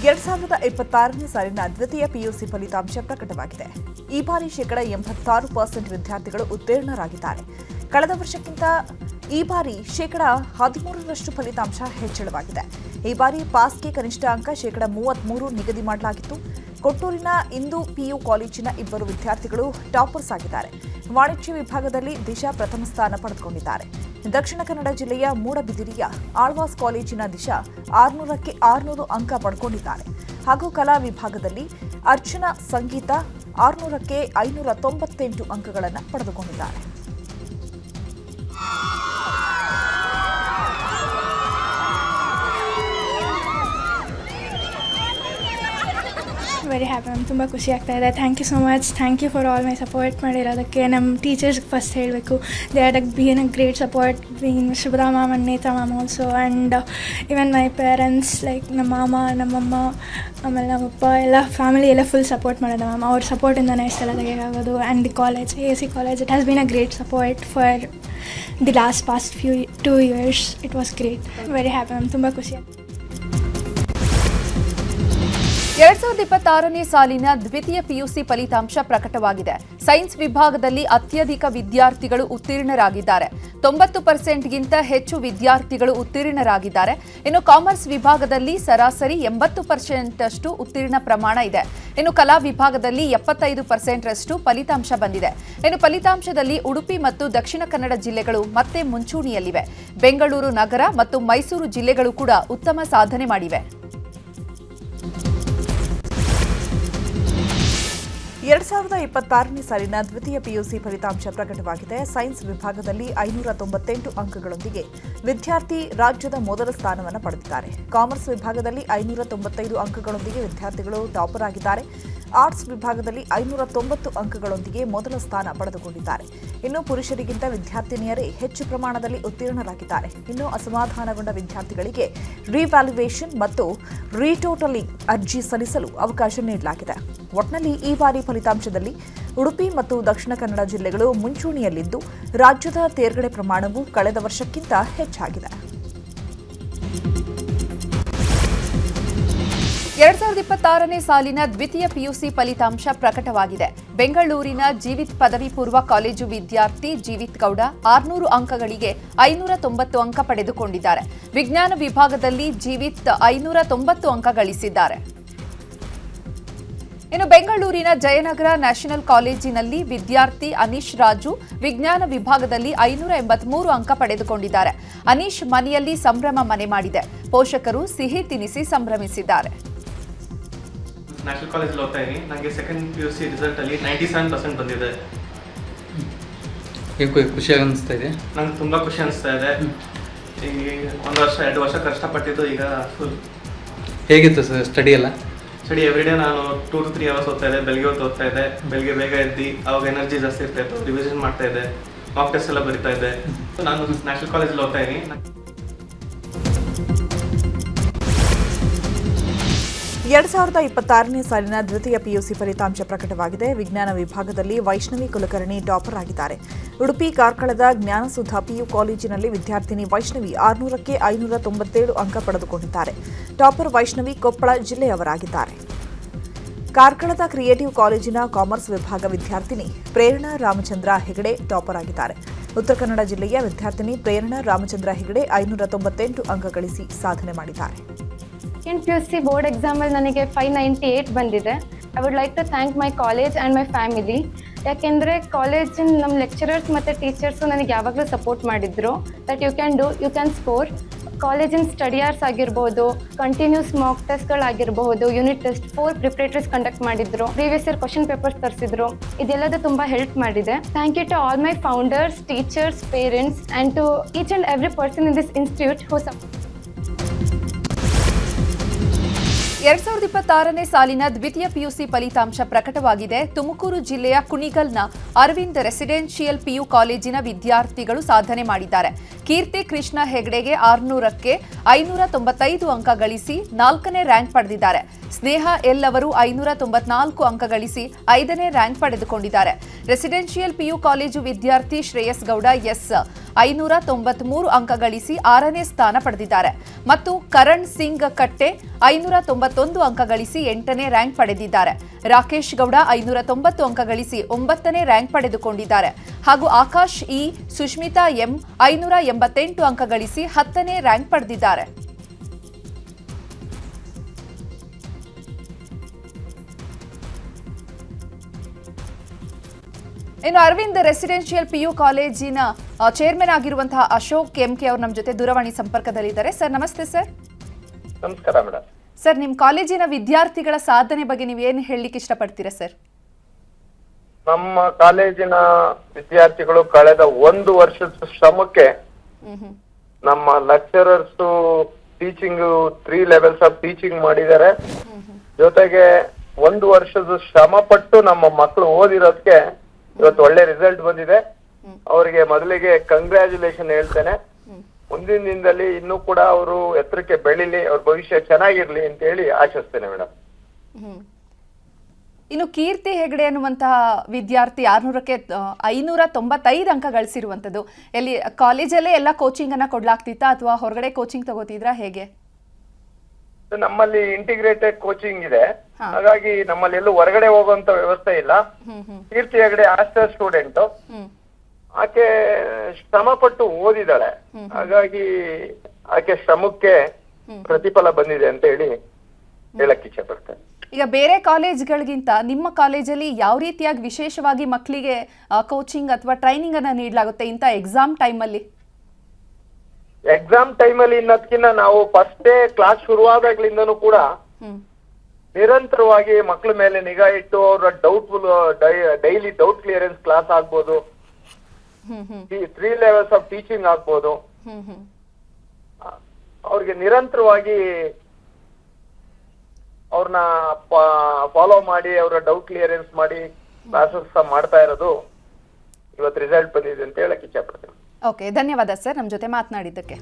2026ನೇ ಸಾಲಿನ ದ್ವಿತೀಯ ಪಿಯುಸಿ ಫಲಿತಾಂಶ ಪ್ರಕಟವಾಗಿದೆ. ಈ ಬಾರಿ 86% ವಿದ್ಯಾರ್ಥಿಗಳು ಉತ್ತೀರ್ಣರಾಗಿದ್ದಾರೆ. ಕಳೆದ ವರ್ಷಕ್ಕಿಂತ ಈ ಬಾರಿ 13% ಫಲಿತಾಂಶ ಹೆಚ್ಚಳವಾಗಿದೆ. ಈ ಬಾರಿ ಪಾಸ್ಗೆ ಕನಿಷ್ಠ ಅಂಕ 33 ನಿಗದಿ ಮಾಡಲಾಗಿತ್ತು. ಕೊಟ್ಟೂರಿನ ಇಂದು ಪಿಯು ಕಾಲೇಜಿನ 2 ವಿದ್ಯಾರ್ಥಿಗಳು ಟಾಪರ್ಸ್ ಆಗಿದ್ದಾರೆ. ವಾಣಿಜ್ಯ ವಿಭಾಗದಲ್ಲಿ ದಿಶಾ ಪ್ರಥಮ ಸ್ಥಾನ ಪಡೆದುಕೊಂಡಿದ್ದಾರೆ. ದಕ್ಷಿಣ ಕನ್ನಡ ಜಿಲ್ಲೆಯ ಮೂಡಬಿದಿರೆಯ ಆಳ್ವಾಸ್ ಕಾಲೇಜಿನ ದಿಶಾ 600ಕ್ಕೆ 600 ಅಂಕ ಪಡೆದುಕೊಂಡಿದ್ದಾರೆ. ಹಾಗೂ ಕಲಾ ವಿಭಾಗದಲ್ಲಿ ಅರ್ಚನಾ ಸಂಗೀತ 600ಕ್ಕೆ 598 ಅಂಕಗಳನ್ನು ಪಡೆದುಕೊಂಡಿದ್ದಾರೆ. Very happy ma'am. ತುಂಬ ಖುಷಿ ಆಗ್ತಾ ಇದೆ. Thank you so much. Thank you for all my support ಮಾಡಿರೋದಕ್ಕೆ. ನಮ್ಮ ಟೀಚರ್ಸ್ಗೆ ಫಸ್ಟ್ ಹೇಳಬೇಕು, they are been a great support, been Shubhra ma'am and Netra ma'am also, and even my parents like ನಮ್ಮ ಮಾಮ, ನಮ್ಮಮ್ಮ, ಆಮೇಲೆ ನಮ್ಮಪ್ಪ ಎಲ್ಲ ಫ್ಯಾಮಿಲಿ ಎಲ್ಲ ಫುಲ್ ಸಪೋರ್ಟ್ ಮಾಡೋದು ಮ್ಯಾಮ್. ಅವ್ರ ಸಪೋರ್ಟಿಂದನೇ ಇಷ್ಟೆಲ್ಲ ತೆಗೆಯೋದು. And the college, AC college, it has been a great support for the past 2 years. It was great. Very happy ma'am. ತುಂಬ ಖುಷಿ ಆಗ್ತದೆ. 2026ನೇ ಸಾಲಿನ ದ್ವಿತೀಯ ಪಿಯುಸಿ ಫಲಿತಾಂಶ ಪ್ರಕಟವಾಗಿದೆ. ಸೈನ್ಸ್ ವಿಭಾಗದಲ್ಲಿ ಅತ್ಯಧಿಕ ವಿದ್ಯಾರ್ಥಿಗಳು ಉತ್ತೀರ್ಣರಾಗಿದ್ದಾರೆ. 90%ಗಿಂತ ಹೆಚ್ಚು ವಿದ್ಯಾರ್ಥಿಗಳು ಉತ್ತೀರ್ಣರಾಗಿದ್ದಾರೆ. ಇನ್ನು ಕಾಮರ್ಸ್ ವಿಭಾಗದಲ್ಲಿ ಸರಾಸರಿ 80% ಉತ್ತೀರ್ಣ ಪ್ರಮಾಣ ಇದೆ. ಇನ್ನು ಕಲಾ ವಿಭಾಗದಲ್ಲಿ 75% ಫಲಿತಾಂಶ ಬಂದಿದೆ. ಇನ್ನು ಫಲಿತಾಂಶದಲ್ಲಿ ಉಡುಪಿ ಮತ್ತು ದಕ್ಷಿಣ ಕನ್ನಡ ಜಿಲ್ಲೆಗಳು ಮತ್ತೆ ಮುಂಚೂಣಿಯಲ್ಲಿವೆ. ಬೆಂಗಳೂರು ನಗರ ಮತ್ತು ಮೈಸೂರು ಜಿಲ್ಲೆಗಳು ಕೂಡ ಉತ್ತಮ ಸಾಧನೆ ಮಾಡಿವೆ. 2026ನೇ ಸಾಲಿನ ದ್ವಿತೀಯ ಪಿಯುಸಿ ಫಲಿತಾಂಶ ಪ್ರಕಟವಾಗಿದೆ. ಸೈನ್ಸ್ ವಿಭಾಗದಲ್ಲಿ 598 ಅಂಕಗಳೊಂದಿಗೆ ವಿದ್ಯಾರ್ಥಿ ರಾಜ್ಯದ ಮೊದಲ ಸ್ಥಾನವನ್ನು ಪಡೆದಿದ್ದಾರೆ. ಕಾಮರ್ಸ್ ವಿಭಾಗದಲ್ಲಿ 595 ಅಂಕಗಳೊಂದಿಗೆ ವಿದ್ಯಾರ್ಥಿಗಳು ಟಾಪರ್ ಆಗಿದ್ದಾರೆ. ಆರ್ಟ್ಸ್ ವಿಭಾಗದಲ್ಲಿ 590 ಅಂಕಗಳೊಂದಿಗೆ ಮೊದಲ ಸ್ಥಾನ ಪಡೆದುಕೊಂಡಿದ್ದಾರೆ. ಇನ್ನು ಪುರುಷರಿಗಿಂತ ವಿದ್ಯಾರ್ಥಿನಿಯರೇ ಹೆಚ್ಚು ಪ್ರಮಾಣದಲ್ಲಿ ಉತ್ತೀರ್ಣರಾಗಿದ್ದಾರೆ. ಇನ್ನು ಅಸಮಾಧಾನಗೊಂಡ ವಿದ್ಯಾರ್ಥಿಗಳಿಗೆ ರಿವ್ಯಾಲ್ಯುಯೇಷನ್ ಮತ್ತು ರೀಟೋಟಲಿಂಗ್ ಅರ್ಜಿ ಸಲ್ಲಿಸಲು ಅವಕಾಶ ನೀಡಲಾಗಿದೆ. ಒಟ್ನಲ್ಲಿ ಈ ಬಾರಿ ಫಲಿತಾಂಶದಲ್ಲಿ ಉಡುಪಿ ಮತ್ತು ದಕ್ಷಿಣ ಕನ್ನಡ ಜಿಲ್ಲೆಗಳು ಮುಂಚೂಣಿಯಲ್ಲಿದ್ದು, ರಾಜ್ಯದ ತೇರ್ಗಡೆ ಪ್ರಮಾಣವು ಕಳೆದ ವರ್ಷಕ್ಕಿಂತ ಹೆಚ್ಚಾಗಿದೆ. 2026ನೇ ಸಾಲಿನ ದ್ವಿತೀಯ ಪಿಯುಸಿ ಫಲಿತಾಂಶ ಪ್ರಕಟವಾಗಿದೆ. ಬೆಂಗಳೂರಿನ ಜೀವಿತ್ ಪದವಿ ಪೂರ್ವ ಕಾಲೇಜು ವಿದ್ಯಾರ್ಥಿ ಜೀವಿತ್ ಗೌಡ 600 ಅಂಕಗಳಿಗೆ 590 ಅಂಕ ಪಡೆದುಕೊಂಡಿದ್ದಾರೆ. ವಿಜ್ಞಾನ ವಿಭಾಗದಲ್ಲಿ ಜೀವಿತ್ 590 ಅಂಕ ಗಳಿಸಿದ್ದಾರೆ. ಇನ್ನು ಬೆಂಗಳೂರಿನ ಜಯನಗರ ನ್ಯಾಷನಲ್ ಕಾಲೇಜಿನಲ್ಲಿ ವಿದ್ಯಾರ್ಥಿ ಅನೀಶ್ ರಾಜು ವಿಜ್ಞಾನ ವಿಭಾಗದಲ್ಲಿ 583 ಅಂಕ ಪಡೆದುಕೊಂಡಿದ್ದಾರೆ. ಅನೀಶ್ ಮನೆಯಲ್ಲಿ ಸಂಭ್ರಮ ಮನೆ ಮಾಡಿದೆ. ಪೋಷಕರು ಸಿಹಿ ತಿನಿಸಿ ಸಂಭ್ರಮಿಸಿದ್ದಾರೆ. ನ್ಯಾಷನಲ್ ಕಾಲೇಜಲ್ಲಿ ಓದ್ತಾ ಇದ್ದೀನಿ. ನನಗೆ ಸೆಕೆಂಡ್ PUC ರಿಸಲ್ಟ್ ಅಲ್ಲಿ 97% ಬಂದಿದೆ. ಖುಷಿ ಅನಿಸ್ತಾ ಇದೆ. ನಂಗೆ ತುಂಬ ಖುಷಿ ಅನಿಸ್ತಾ ಇದೆ. ಈಗ 1 ವರ್ಷ 2 ವರ್ಷ ಕಷ್ಟಪಟ್ಟಿದ್ದು ಈಗ ಫುಲ್. ಹೇಗಿತ್ತು ಸರ್ ಸ್ಟಡಿ ಎಲ್ಲ? ಸ್ಟಡಿ ಎವ್ರಿಡೇ ನಾನು 2 to 3 ಅವರ್ಸ್ ಓದ್ತಾ ಇದ್ದೆ. ಬೆಳಗ್ಗೆ ಹೊತ್ತು ಓದ್ತಾ ಇದ್ದೆ. ಬೆಳಗ್ಗೆ ಬೇಗ ಎದ್ದು ಅವಾಗ ಎನರ್ಜಿ ಜಾಸ್ತಿ ಇರ್ತಾ ಇತ್ತು. ರಿವಿಷನ್ ಮಾಡ್ತಾ ಇದ್ದೆ. ಮಾಕ್ ಟೆಸ್ಟ್ ಎಲ್ಲ ಬರಿತಾ ಇದ್ದೆ. ನಾನು ನ್ಯಾಷನಲ್ ಕಾಲೇಜಲ್ಲಿ ಓದ್ತಾ ಇದ್ದೀನಿ. 2026ನೇ ಸಾಲಿನ ದ್ವಿತೀಯ ಪಿಯುಸಿ ಫಲಿತಾಂಶ ಪ್ರಕಟವಾಗಿದೆ. ವಿಜ್ಞಾನ ವಿಭಾಗದಲ್ಲಿ ವೈಷ್ಣವಿ ಕುಲಕರ್ಣಿ ಟಾಪರ್ ಆಗಿದ್ದಾರೆ. ಉಡುಪಿ ಕಾರ್ಕಳದ ಜ್ಞಾನಸುಧಾ ಪಿಯು ಕಾಲೇಜಿನಲ್ಲಿ ವಿದ್ಯಾರ್ಥಿನಿ ವೈಷ್ಣವಿ 600ಕ್ಕೆ 597 ಅಂಕ ಪಡೆದುಕೊಂಡಿದ್ದಾರೆ. ಟಾಪರ್ ವೈಷ್ಣವಿ ಕೊಪ್ಪಳ ಜಿಲ್ಲೆಯವರಾಗಿದ್ದಾರೆ. ಕಾರ್ಕಳದ ಕ್ರಿಯೇಟಿವ್ ಕಾಲೇಜಿನ ಕಾಮರ್ಸ್ ವಿಭಾಗ ವಿದ್ಯಾರ್ಥಿನಿ ಪ್ರೇರಣಾ ರಾಮಚಂದ್ರ ಹೆಗಡೆ ಟಾಪರ್ ಆಗಿದ್ದಾರೆ. ಉತ್ತರ ಕನ್ನಡ ಜಿಲ್ಲೆಯ ವಿದ್ಯಾರ್ಥಿನಿ ಪ್ರೇರಣಾ ರಾಮಚಂದ್ರ ಹೆಗಡೆ 598 ಅಂಕ ಗಳಿಸಿ ಸಾಧನೆ ಮಾಡಿದ್ದಾರೆ. ಸೆಕೆಂಡ್ PUC ಬೋರ್ಡ್ ಎಕ್ಸಾಮಲ್ಲಿ ನನಗೆ 598 ಬಂದಿದೆ. I would like to thank my college and my family. ಯಾಕೆಂದರೆ ಕಾಲೇಜಿನ ನಮ್ಮ ಲೆಕ್ಚರರ್ಸ್ ಮತ್ತು ಟೀಚರ್ಸು ನನಗೆ ಯಾವಾಗಲೂ ಸಪೋರ್ಟ್ ಮಾಡಿದ್ರು. That you can score. ಕಾಲೇಜಿನ ಸ್ಟಡಿ ಅವರ್ಸ್ ಆಗಿರ್ಬೋದು, ಕಂಟಿನ್ಯೂಸ್ ಮಾಕ್ ಟೆಸ್ಟ್ಗಳಾಗಿರಬಹುದು, ಯೂನಿಟ್ ಟೆಸ್ಟ್ 4 ಪ್ರಿಪ್ರೇಟರೀಸ್ ಕಂಡಕ್ಟ್ ಮಾಡಿದ್ರು. ಪ್ರೀವಿಯಸ್ ಇಯರ್ ಕ್ವಶನ್ ಪೇಪರ್ಸ್ ತರಿಸಿದ್ರು. ಇದೆಲ್ಲದೂ ತುಂಬ ಹೆಲ್ಪ್ ಮಾಡಿದೆ. Thank you to all my founders, teachers, parents and to each and every person in this institute who 2026ನೇ ಸಾಲಿನ ದ್ವಿತೀಯ ಪಿಯುಸಿ ಫಲಿತಾಂಶ ಪ್ರಕಟವಾಗಿದೆ. ತುಮಕೂರು ಜಿಲ್ಲೆಯ ಕುಣಿಗಲ್ನ ಅರವಿಂದ್ ರೆಸಿಡೆನ್ಷಿಯಲ್ ಪಿಯು ಕಾಲೇಜಿನ ವಿದ್ಯಾರ್ಥಿಗಳು ಸಾಧನೆ ಮಾಡಿದ್ದಾರೆ. ಕೀರ್ತಿ ಕೃಷ್ಣ ಹೆಗಡೆಗೆ 600ಕ್ಕೆ 595 ಅಂಕ ಗಳಿಸಿ 4ನೇ ರ್ಯಾಂಕ್ ಪಡೆದಿದ್ದಾರೆ. ಸ್ನೇಹ ಎಲ್ ಅವರು 594 ಅಂಕ ಗಳಿಸಿ 5ನೇ ರ್ಯಾಂಕ್ ಪಡೆದುಕೊಂಡಿದ್ದಾರೆ. ರೆಸಿಡೆನ್ಷಿಯಲ್ ಪಿಯು ಕಾಲೇಜು ವಿದ್ಯಾರ್ಥಿ ಶ್ರೇಯಸ್ ಗೌಡ ಎಸ್ 593 ಅಂಕ ಗಳಿಸಿ 6ನೇ ಸ್ಥಾನ ಪಡೆದಿದ್ದಾರೆ ಮತ್ತು ಕರಣ್ ಸಿಂಗ್ ಕಟ್ಟೆ 591 ಅಂಕ ಗಳಿಸಿ 8ನೇ ರ್ಯಾಂಕ್ ಪಡೆದಿದ್ದಾರೆ. ರಾಕೇಶ್ ಗೌಡ 590 ಅಂಕ ಗಳಿಸಿ 9ನೇ ರ್ಯಾಂಕ್ ಪಡೆದುಕೊಂಡಿದ್ದಾರೆ ಹಾಗೂ ಆಕಾಶ್ ಇ, ಸುಷ್ಮಿತಾ ಎಂ 588 ಅಂಕ ಗಳಿಸಿ 10ನೇ ರ್ಯಾಂಕ್ ಪಡೆದಿದ್ದಾರೆ. ಇನ್ನು ಅರವಿಂದ್ ರೆಸಿಡೆನ್ಷಿಯಲ್ PU ಕಾಲೇಜಿನ ಚೇರ್ಮನ್ ಆಗಿರುವಂತಹ ಅಶೋಕ್ ಎಂಕೆ ಅವರು ನಮ್ಮ ಜೊತೆ ದೂರವಾಣಿ ಸಂಪರ್ಕದಲ್ಲಿದ್ದಾರೆ. ಸರ್ ನಮಸ್ತೆ ಸರ್. ನಮಸ್ಕಾರ ಮೇಡಮ್. ಸರ್, ನಿಮ್ಮ ಕಾಲೇಜಿನ ವಿದ್ಯಾರ್ಥಿಗಳ ಸಾಧನೆ ಬಗ್ಗೆ ನೀವು ಏನು ಹೇಳಲಿಕ್ಕೆ ಇಷ್ಟಪಡ್ತೀರಾ ಸರ್? ನಮ್ಮ ಕಾಲೇಜಿನ ವಿದ್ಯಾರ್ಥಿಗಳು ಕಳೆದ 1 ವರ್ಷದ ಶ್ರಮಕ್ಕೆ ನಮ್ಮ lecturers teaching 3 levels of teaching ಮಾಡಿದ್ದಾರೆ. ಜೊತೆಗೆ 1 ವರ್ಷದ ಶ್ರಮ ಪಟ್ಟು ನಮ್ಮ ಮಕ್ಕಳು ಓದಿರೋದಕ್ಕೆ ಇವತ್ತು ಒಳ್ಳೆ ರಿಸಲ್ಟ್ ಬಂದಿದೆ. ಅವರಿಗೆ ಮೊದಲಿಗೆ ಕಂಗ್ರ್ಯಾಚುಲೇಷನ್ ಹೇಳ್ತೇನೆ. ಮುಂದಿನ ದಿನದಲ್ಲಿ ಇನ್ನೂ ಕೂಡ ಅವರು ಎತ್ತರಕ್ಕೆ ಬೆಳಿಲಿ, ಅವ್ರ ಭವಿಷ್ಯ ಚೆನ್ನಾಗಿರ್ಲಿ ಅಂತ ಹೇಳಿ ಆಶಿಸ್ತೇನೆ ಮೇಡಮ್. ಇನ್ನು ಕೀರ್ತಿ ಹೆಗಡೆ ಅನ್ನುವಂತಹ ವಿದ್ಯಾರ್ಥಿ 600ಕ್ಕೆ 595 ಅಂಕ ಗಳಿಸಿರುವಂತದ್ದು, ಎಲ್ಲಿ ಕಾಲೇಜಲ್ಲೇ ಎಲ್ಲ ಕೋಚಿಂಗ್ ಅನ್ನ ಕೊಡ್ಲಾಗ್ತಿತ್ತಾ ಅಥವಾ ಹೊರಗಡೆ ಕೋಚಿಂಗ್ ತಗೋತಿದ್ರಾ, ಹೇಗೆ? ನಮ್ಮಲ್ಲಿ ಇಂಟಿಗ್ರೇಟೆಡ್ ಕೋಚಿಂಗ್ ಇದೆ, ಹಾಗಾಗಿ ನಮ್ಮಲ್ಲಿ ಎಲ್ಲೂ ಹೊರಗಡೆ ಹೋಗುವಂತ ವ್ಯವಸ್ಥೆ ಇಲ್ಲ. ಕೀರ್ತಿ ಹೆಗಡೆ ಹಾಸ್ಟೆಲ್ ಸ್ಟೂಡೆಂಟ್, ಆಕೆ ಶ್ರಮ ಪಟ್ಟು ಓದಿದಾಳೆ, ಹಾಗಾಗಿ ಆಕೆ ಶ್ರಮಕ್ಕೆ ಪ್ರತಿಫಲ ಬಂದಿದೆ ಅಂತ ಹೇಳಿ ಹೇಳಕ್ ಇಚ್ಛೆ ಪಡ್ತೇನೆ. ಈಗ ಬೇರೆ ಕಾಲೇಜ್ಗಳಿಗಿಂತ ನಿಮ್ಮ ಕಾಲೇಜಲ್ಲಿ ಯಾವ ರೀತಿಯಾಗಿ ವಿಶೇಷವಾಗಿ ಮಕ್ಕಳಿಗೆ ಕೋಚಿಂಗ್ ಅಥವಾ ಟ್ರೈನಿಂಗ್ ಅನ್ನ ನೀಡಲಾಗುತ್ತೆ ಇಂಥ ಎಕ್ಸಾಮ್ ಟೈಮಲ್ಲಿ? ಎಕ್ಸಾಮ್ ಟೈಮಲ್ಲಿ ಇನ್ನದಕ್ಕಿಂತ ನಾವು ಫಸ್ಟ್ ಡೇ ಕ್ಲಾಸ್ ಶುರುವಾದಾಗ್ಲಿಂದನೂ ಕೂಡ ನಿರಂತರವಾಗಿ ಮಕ್ಕಳ ಮೇಲೆ ನಿಗಾ ಇಟ್ಟು ಅವರ doubtful daily doubt clearance class ಆಗ್ಬೋದು, 3 ಲೆವೆಲ್ಸ್ ಆಫ್ ಟೀಚಿಂಗ್ ಆಗ್ಬೋದು, ಅವ್ರಿಗೆ ನಿರಂತರವಾಗಿ ಅವ್ರನ್ನ ಫಾಲೋ ಮಾಡಿ ಅವರ ಡೌಟ್ ಕ್ಲಿಯರೆನ್ಸ್ ಮಾಡಿ ಕ್ಲಾಸಸ್ ಮಾಡ್ತಾ ಇರೋದು ಇವತ್ತು ರಿಸಲ್ಟ್ ಬಂದಿದೆ ಅಂತ ಹೇಳಕ್ ಇಚ್ಛೆ ಪಡ್ತೀನಿ. ಓಕೆ, ಧನ್ಯವಾದ ಸರ್ ನಮ್ಮ ಜೊತೆ ಮಾತನಾಡಿದ್ದಕ್ಕೆ.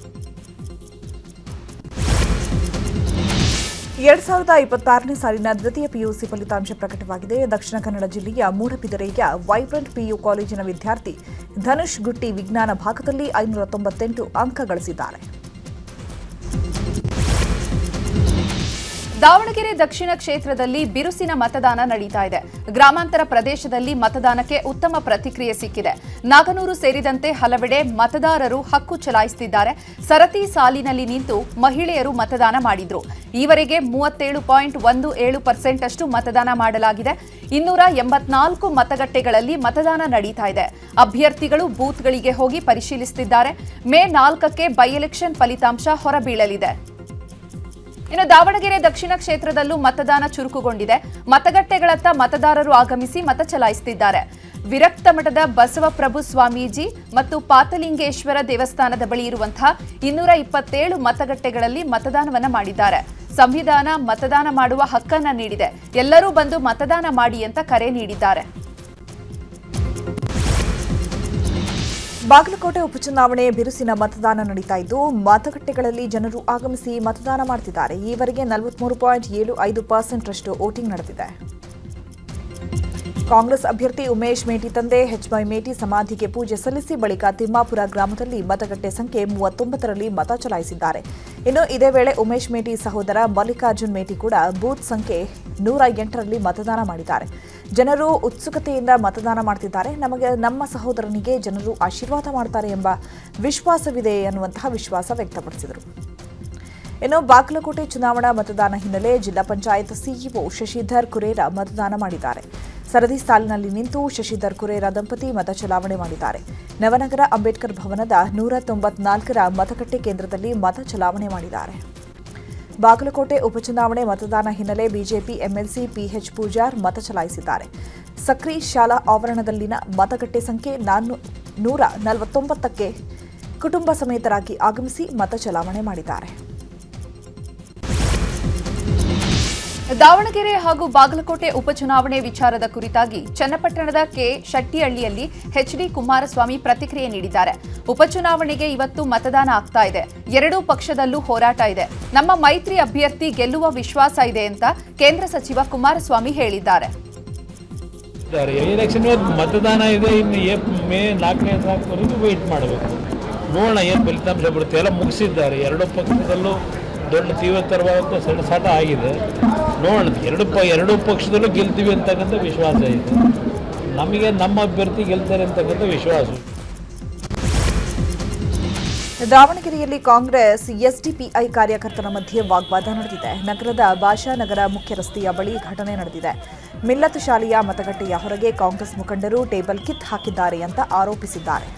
2026ನೇ ಸಾಲಿನ ದ್ವಿತೀಯ PUC ಫಲಿತಾಂಶ ಪ್ರಕಟವಾಗಿದೆ. ದಕ್ಷಿಣ ಕನ್ನಡ ಜಿಲ್ಲೆಯ ಮೂಡಬಿದಿರೆಯ ವೈಬ್ರೆಂಟ್ PU ಕಾಲೇಜಿನ ವಿದ್ಯಾರ್ಥಿ ಧನುಷ್ ಗುಟ್ಟಿ ವಿಜ್ಞಾನ ಭಾಗದಲ್ಲಿ 598 ಅಂಕ ಗಳಿಸಿದ್ದಾರೆ. ದಾವಣಗೆರೆ ದಕ್ಷಿಣ ಕ್ಷೇತ್ರದಲ್ಲಿ ಬಿರುಸಿನ ಮತದಾನ ನಡೀತಾ ಇದೆ. ಗ್ರಾಮಾಂತರ ಪ್ರದೇಶದಲ್ಲಿ ಮತದಾನಕ್ಕೆ ಉತ್ತಮ ಪ್ರತಿಕ್ರಿಯೆ ಸಿಕ್ಕಿದೆ. ನಾಗನೂರು ಸೇರಿದಂತೆ ಹಲವೆಡೆ ಮತದಾರರು ಹಕ್ಕು ಚಲಾಯಿಸುತ್ತಿದ್ದಾರೆ. ಸರತಿ ಸಾಲಿನಲ್ಲಿ ನಿಂತು ಮಹಿಳೆಯರು ಮತದಾನ ಮಾಡಿದ್ರು. ಈವರೆಗೆ 37.17% ಅಷ್ಟು ಮತದಾನ ಮಾಡಲಾಗಿದೆ. 284 ಮತಗಟ್ಟೆಗಳಲ್ಲಿ ಮತದಾನ ನಡೀತಾ ಇದೆ. ಅಭ್ಯರ್ಥಿಗಳು ಬೂತ್ಗಳಿಗೆ ಹೋಗಿ ಪರಿಶೀಲಿಸುತ್ತಿದ್ದಾರೆ. ಮೇ 4ಕ್ಕೆ ಬೈ ಎಲೆಕ್ಷನ್ ಫಲಿತಾಂಶ ಹೊರಬೀಳಲಿದೆ. ಇನ್ನು ದಾವಣಗೆರೆ ದಕ್ಷಿಣ ಕ್ಷೇತ್ರದಲ್ಲೂ ಮತದಾನ ಚುರುಕುಗೊಂಡಿದೆ. ಮತಗಟ್ಟೆಗಳತ್ತ ಮತದಾರರು ಆಗಮಿಸಿ ಮತ ಚಲಾಯಿಸುತ್ತಿದ್ದಾರೆ. ವಿರಕ್ತ ಮಠದ ಬಸವಪ್ರಭು ಸ್ವಾಮೀಜಿ ಮತ್ತು ಪಾತಲಿಂಗೇಶ್ವರ ದೇವಸ್ಥಾನದ ಬಳಿ ಇರುವಂತಹ 227 ಮತಗಟ್ಟೆಗಳಲ್ಲಿ ಮತದಾನವನ್ನ ಮಾಡಿದ್ದಾರೆ. ಸಂವಿಧಾನ ಮತದಾನ ಮಾಡುವ ಹಕ್ಕನ್ನ ನೀಡಿದೆ. ಎಲ್ಲರೂ ಬಂದು ಮತದಾನ ಮಾಡಿ ಅಂತ ಕರೆ ನೀಡಿದ್ದಾರೆ. ಬಾಗಲಕೋಟೆ ಉಪಚುನಾವಣೆ ಬಿರುಸಿನ ಮತದಾನ ನಡೀತಾ ಇದ್ದು ಮತಗಟ್ಟೆಗಳಲ್ಲಿ ಜನರು ಆಗಮಿಸಿ ಮತದಾನ ಮಾಡುತ್ತಿದ್ದಾರೆ. ಈವರೆಗೆ 43.75% ರಷ್ಟು ವೋಟಿಂಗ್ ನಡೆದಿದೆ. ಕಾಂಗ್ರೆಸ್ ಅಭ್ಯರ್ಥಿ ಉಮೇಶ್ ಮೇಟಿ ತಂದೆ HY ಮೇಟಿ ಸಮಾಧಿಗೆ ಪೂಜೆ ಸಲ್ಲಿಸಿ ಬಳಿಕ ತಿಮ್ಮಾಪುರ ಗ್ರಾಮದಲ್ಲಿ ಮತಗಟ್ಟೆ ಸಂಖ್ಯೆ 39ರಲ್ಲಿ ಮತ ಚಲಾಯಿಸಿದ್ದಾರೆ. ಇನ್ನು ಇದೇ ವೇಳೆ ಉಮೇಶ್ ಮೇಟಿ ಸಹೋದರ ಮಲ್ಲಿಕಾರ್ಜುನ್ ಮೇಟಿ ಕೂಡ ಬೂತ್ ಸಂಖ್ಯೆ 108ರಲ್ಲಿ ಮತದಾನ ಮಾಡಿದ್ದಾರೆ. ಜನರು ಉತ್ಸುಕತೆಯಿಂದ ಮತದಾನ ಮಾಡ್ತಿದ್ದಾರೆ. ನಮ್ಮ ಸಹೋದರನಿಗೆ ಜನರು ಆಶೀರ್ವಾದ ಮಾಡ್ತಾರೆ ಎಂಬ ವಿಶ್ವಾಸವಿದೆ ಎನ್ನುವಂತಹ ವಿಶ್ವಾಸ ವ್ಯಕ್ತಪಡಿಸಿದರು. ಇನ್ನು ಬಾಗಲಕೋಟೆ ಚುನಾವಣಾ ಮತದಾನ ಹಿನ್ನೆಲೆ ಜಿಲ್ಲಾ ಪಂಚಾಯತ್ ಸಿಇಒ ಶಶಿಧರ್ ಕುರೇರ ಮತದಾನ ಮಾಡಿದ್ದಾರೆ. ಸರದಿ ಸಾಲಿನಲ್ಲಿ ನಿಂತು ಶಶಿಧರ್ ಕುರೇರ ದಂಪತಿ ಮತ ಚಲಾವಣೆ ಮಾಡಿದ್ದಾರೆ. ನವನಗರ ಅಂಬೇಡ್ಕರ್ ಭವನದ 194ರ ಮತಗಟ್ಟೆ ಕೇಂದ್ರದಲ್ಲಿ ಮತ ಚಲಾವಣೆ ಮಾಡಿದ್ದಾರೆ. ಬಾಗಲಕೋಟೆ ಉಪಚುನಾವಣೆ ಮತದಾನ ಹಿನ್ನೆಲೆ ಬಿಜೆಪಿ MLC PH ಪೂಜಾರ್ ಮತ ಚಲಾಯಿಸಿದ್ದಾರೆ. ಸಕ್ರಿ ಶಾಲಾ ಆವರಣದಲ್ಲಿನ ಮತಗಟ್ಟೆ ಸಂಖ್ಯೆ 149ಕ್ಕೆ ಕುಟುಂಬ ಸಮೇತರಾಗಿ ಆಗಮಿಸಿ ಮತ ಚಲಾವಣೆ ಮಾಡಿದ್ದಾರೆ. ದಾವಣಗೆರೆ ಹಾಗೂ ಬಾಗಲಕೋಟೆ ಉಪಚುನಾವಣೆ ವಿಚಾರದ ಕುರಿತಾಗಿ ಚನ್ನಪಟ್ಟಣದ ಕೆ ಶೆಟ್ಟಿಹಳ್ಳಿಯಲ್ಲಿ HD ಕುಮಾರಸ್ವಾಮಿ ಪ್ರತಿಕ್ರಿಯೆ ನೀಡಿದ್ದಾರೆ. ಉಪಚುನಾವಣೆಗೆ ಇವತ್ತು ಮತದಾನ ಆಗ್ತಾ ಇದೆ. ಎರಡೂ ಪಕ್ಷದಲ್ಲೂ ಹೋರಾಟ ಇದೆ. ನಮ್ಮ ಮೈತ್ರಿ ಅಭ್ಯರ್ಥಿ ಗೆಲ್ಲುವ ವಿಶ್ವಾಸ ಇದೆ ಅಂತ ಕೇಂದ್ರ ಸಚಿವ ಕುಮಾರಸ್ವಾಮಿ ಹೇಳಿದ್ದಾರೆ. ಎಲೆಕ್ಷನ್ ಮತದಾನ ಇದೆ, ಇನ್ನು ಮೇ 4ನೇ ತಾರೀಕು ವೇಟ್ ಮಾಡಬೇಕು. ನೋಡೋಣ ಏನು ಫಲಿತಾಂಶ ಬರುತ್ತೆ. ಎಲ್ಲ ಮುಗಿಸಿದ್ದಾರೆ, ಎರಡೂ ಪಕ್ಷದಲ್ಲೂ ದೊಡ್ಡ ತೀವ್ರತರವಾದ ಸೆಣಸಾಟ ಆಗಿದೆ. ನೋಡೋಣ, ಎರಡೂ ಪಕ್ಷದಲ್ಲೂ ಗೆಲ್ತೀವಿ ಅಂತಕ್ಕಂಥ ವಿಶ್ವಾಸ ಇದೆ. ನಮಗೆ ನಮ್ಮ ಅಭ್ಯರ್ಥಿ ಗೆಲ್ತಾರೆ ಅಂತಕ್ಕಂಥ ವಿಶ್ವಾಸ. ದಾವಣಗೆರೆಯಲ್ಲಿ ಕಾಂಗ್ರೆಸ್ ಎಸ್ಡಿಪಿಐ ಕಾರ್ಯಕರ್ತರ ಮಧ್ಯೆ ವಾಗ್ವಾದ ನಡೆದಿದೆ. ನಗರದ ಭಾಷಾನಗರ ಮುಖ್ಯ ರಸ್ತೆಯ ಬಳಿ ಘಟನೆ ನಡೆದಿದೆ. ಮಿಲ್ಲತ್ ಶಾಲೆಯ ಮತಗಟ್ಟೆಯ ಹೊರಗೆ ಕಾಂಗ್ರೆಸ್ ಮುಖಂಡರು ಟೇಬಲ್ ಕಿತ್ ಹಾಕಿದ್ದಾರೆ ಅಂತ ಆರೋಪಿಸಿದ್ದಾರೆ.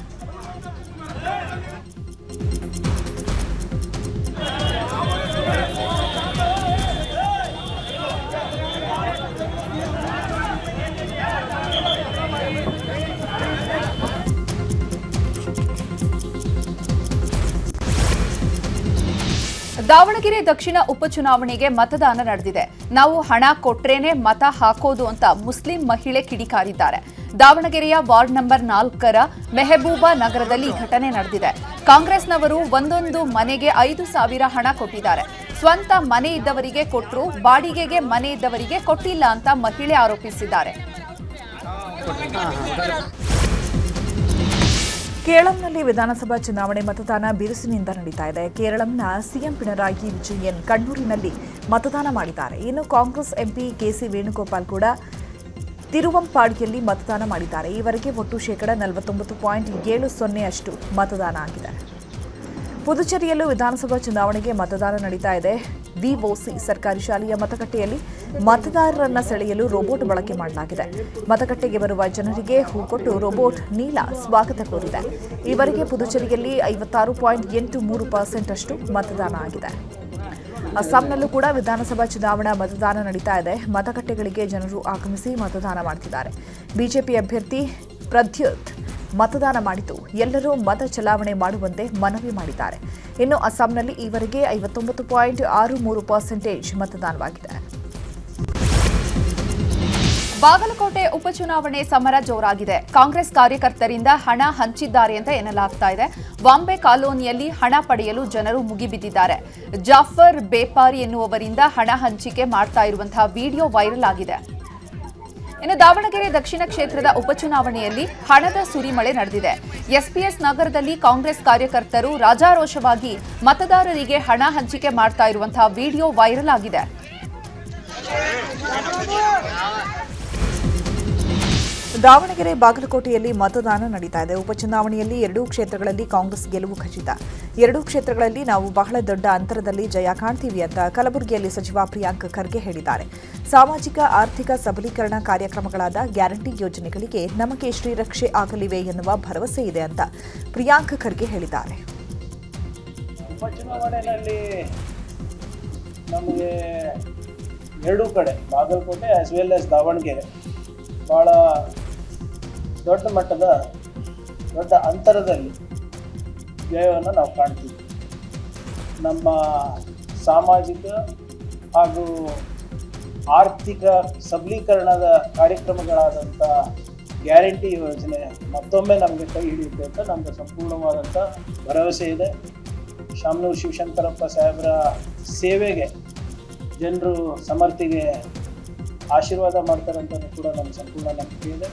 ದಾವಣಗೆರೆ ದಕ್ಷಿಣ ಉಪಚುನಾವಣೆಗೆ ಮತದಾನ ನಡೆದಿದೆ. ನಾವು ಹಣ ಕೊಟ್ರೇನೆ ಮತ ಹಾಕೋದು ಅಂತ ಮುಸ್ಲಿಂ ಮಹಿಳೆ ಕಿಡಿಕಾರಿದ್ದಾರೆ. ದಾವಣಗೆರೆಯ ವಾರ್ಡ್ ನಂಬರ್ 4ರ ಮೆಹಬೂಬಾ ನಗರದಲ್ಲಿ ಘಟನೆ ನಡೆದಿದೆ. ಕಾಂಗ್ರೆಸ್ನವರು ಒಂದೊಂದು ಮನೆಗೆ 5,000 ಹಣ ಕೊಟ್ಟಿದ್ದಾರೆ. ಸ್ವಂತ ಮನೆ ಇದ್ದವರಿಗೆ ಕೊಟ್ಟರು, ಬಾಡಿಗೆಗೆ ಮನೆ ಇದ್ದವರಿಗೆ ಕೊಟ್ಟಿಲ್ಲ ಅಂತ ಮಹಿಳೆ ಆರೋಪಿಸಿದ್ದಾರೆ. ಕೇರಳಂನಲ್ಲಿ ವಿಧಾನಸಭಾ ಚುನಾವಣೆ ಮತದಾನ ಬಿರುಸಿನಿಂದ ನಡೀತಾ ಇದೆ. ಕೇರಳಂನ ಸಿಎಂ ಪಿಣರಾಯಿ ವಿಜಯನ್ ಕಣ್ಣೂರಿನಲ್ಲಿ ಮತದಾನ ಮಾಡಿದ್ದಾರೆ. ಇನ್ನು ಕಾಂಗ್ರೆಸ್ ಎಂಪಿ ಕೆಸಿ ವೇಣುಗೋಪಾಲ್ ಕೂಡ ತಿರುವಂಪಾಡಿಯಲ್ಲಿ ಮತದಾನ ಮಾಡಿದ್ದಾರೆ. ಈವರೆಗೆ ಒಟ್ಟು 49.70% ಮತದಾನ ಆಗಿದೆ. ಪುದುಚೇರಿಯಲ್ಲೂ ವಿಧಾನಸಭಾ ಚುನಾವಣೆಗೆ ಮತದಾನ ನಡೀತಾ ಇದೆ. ವಿಒಸಿ ಸರ್ಕಾರಿ ಶಾಲೆಯ ಮತಗಟ್ಟೆಯಲ್ಲಿ ಮತದಾರರನ್ನ ಸೆಳೆಯಲು ರೋಬೋಟ್ ಬಳಕೆ ಮಾಡಲಾಗಿದೆ. ಮತಗಟ್ಟೆಗೆ ಬರುವ ಜನರಿಗೆ ಹೂಕೊಟ್ಟು ರೋಬೋಟ್ ನೀಲ ಸ್ವಾಗತ ಕೋರಿದೆ. ಈವರೆಗೆ ಪುದುಚೇರಿಯಲ್ಲಿ 56.83% ಮತದಾನ ಆಗಿದೆ. ಅಸ್ಸಾಂನಲ್ಲೂ ಕೂಡ ವಿಧಾನಸಭಾ ಚುನಾವಣಾ ಮತದಾನ ನಡೀತಾ ಇದೆ. ಮತಗಟ್ಟೆಗಳಿಗೆ ಜನರು ಆಗಮಿಸಿ ಮತದಾನ ಮಾಡುತ್ತಿದ್ದಾರೆ. ಬಿಜೆಪಿ ಅಭ್ಯರ್ಥಿ ಪ್ರದ್ಯುತ್ ಮತದಾನ ಮಾಡಿದ್ದು ಎಲ್ಲರೂ ಮತ ಚಲಾವಣೆ ಮಾಡುವಂತೆ ಮನವಿ ಮಾಡಿದ್ದಾರೆ. ಇನ್ನು ಅಸ್ಸಾಂನಲ್ಲಿ ಈವರೆಗೆ 59.63% ಮತದಾನವಾಗಿದೆ. ಬಾಗಲಕೋಟೆ ಉಪಚುನಾವಣೆ ಸಮರ ಜೋರಾಗಿದೆ. ಕಾಂಗ್ರೆಸ್ ಕಾರ್ಯಕರ್ತರಿಂದ ಹಣ ಹಂಚಿದ್ದಾರೆ ಅಂತ ಎನ್ನಲಾಗ್ತಾ ಇದೆ. ವಾಂಬೆ ಕಾಲೋನಿಯಲ್ಲಿ ಹಣ ಪಡೆಯಲು ಜನರು ಮುಗಿಬಿದ್ದಿದ್ದಾರೆ. ಜಾಫರ್ ಬೇಪಾರಿ ಎನ್ನುವವರಿಂದ ಹಣ ಹಂಚಿಕೆ ಮಾಡ್ತಾ ಇರುವಂತಹ ವಿಡಿಯೋ ವೈರಲ್ ಆಗಿದೆ. ಇನ್ನು ದಾವಣಗೆರೆ ದಕ್ಷಿಣ ಕ್ಷೇತ್ರದ ಉಪಚುನಾವಣೆಯಲ್ಲಿ ಹಣದ ಸುರಿಮಳೆ ನಡೆದಿದೆ. ಎಸ್ಪಿಎಸ್ ನಗರದಲ್ಲಿ ಕಾಂಗ್ರೆಸ್ ಕಾರ್ಯಕರ್ತರು ರಾಜಾರೋಷವಾಗಿ ಮತದಾರರಿಗೆ ಹಣ ಹಂಚಿಕೆ ಮಾಡ್ತಾ ಇರುವಂತಹ ವಿಡಿಯೋ ವೈರಲ್ ಆಗಿದೆ. ದಾವಣಗೆರೆ ಬಾಗಲಕೋಟೆಯಲ್ಲಿ ಮತದಾನ ನಡೀತಾ ಇದೆ. ಉಪಚುನಾವಣೆಯಲ್ಲಿ ಎರಡೂ ಕ್ಷೇತ್ರಗಳಲ್ಲಿ ಕಾಂಗ್ರೆಸ್ ಗೆಲುವು ಖಚಿತ. ಎರಡೂ ಕ್ಷೇತ್ರಗಳಲ್ಲಿ ನಾವು ಬಹಳ ದೊಡ್ಡ ಅಂತರದಲ್ಲಿ ಜಯ ಕಾಣ್ತೀವಿ ಅಂತ ಕಲಬುರಗಿಯಲ್ಲಿ ಸಚಿವ ಪ್ರಿಯಾಂಕ್ ಖರ್ಗೆ ಹೇಳಿದ್ದಾರೆ. ಸಾಮಾಜಿಕ ಆರ್ಥಿಕ ಸಬಲೀಕರಣ ಕಾರ್ಯಕ್ರಮಗಳಾದ ಗ್ಯಾರಂಟಿ ಯೋಜನೆಗಳಿಗೆ ನಮಗೆ ಶ್ರೀರಕ್ಷೆ ಆಗಲಿವೆ ಎನ್ನುವ ಭರವಸೆ ಇದೆ ಅಂತ ಪ್ರಿಯಾಂಕ್ ಖರ್ಗೆ ಹೇಳಿದ್ದಾರೆ. ಉಪಚುನಾವಣೆಯಲ್ಲಿ ನಮಗೆ ಎರಡೂ ಕಡೆ Bagalkote as well as Davanagere ಭಾಳ ದೊಡ್ಡ ಮಟ್ಟದ ದೊಡ್ಡ ಅಂತರದಲ್ಲಿ ಜಯವನ್ನು ನಾವು ಕಾಣ್ತೀವಿ. ನಮ್ಮ ಸಾಮಾಜಿಕ ಹಾಗೂ ಆರ್ಥಿಕ ಸಬಲೀಕರಣದ ಕಾರ್ಯಕ್ರಮಗಳಾದಂಥ ಗ್ಯಾರಂಟಿ ಯೋಜನೆ ಮತ್ತೊಮ್ಮೆ ನಮಗೆ ಕೈ ಹಿಡಿಯುತ್ತೆ ಅಂತ ನಮಗೆ ಸಂಪೂರ್ಣವಾದಂಥ ಭರವಸೆ ಇದೆ. ಶಾಮನೂರು ಶಿವಶಂಕರಪ್ಪ ಸಾಹೇಬರ ಸೇವೆಗೆ ಜನರು ಸಮರ್ಥಿಗೆ ಆಶೀರ್ವಾದ ಮಾಡ್ತಾರೆ ಅಂತ ಕೂಡ ನಮಗೆ ಸಂಪೂರ್ಣ ನಂಬಿಕೆ ಇದೆ.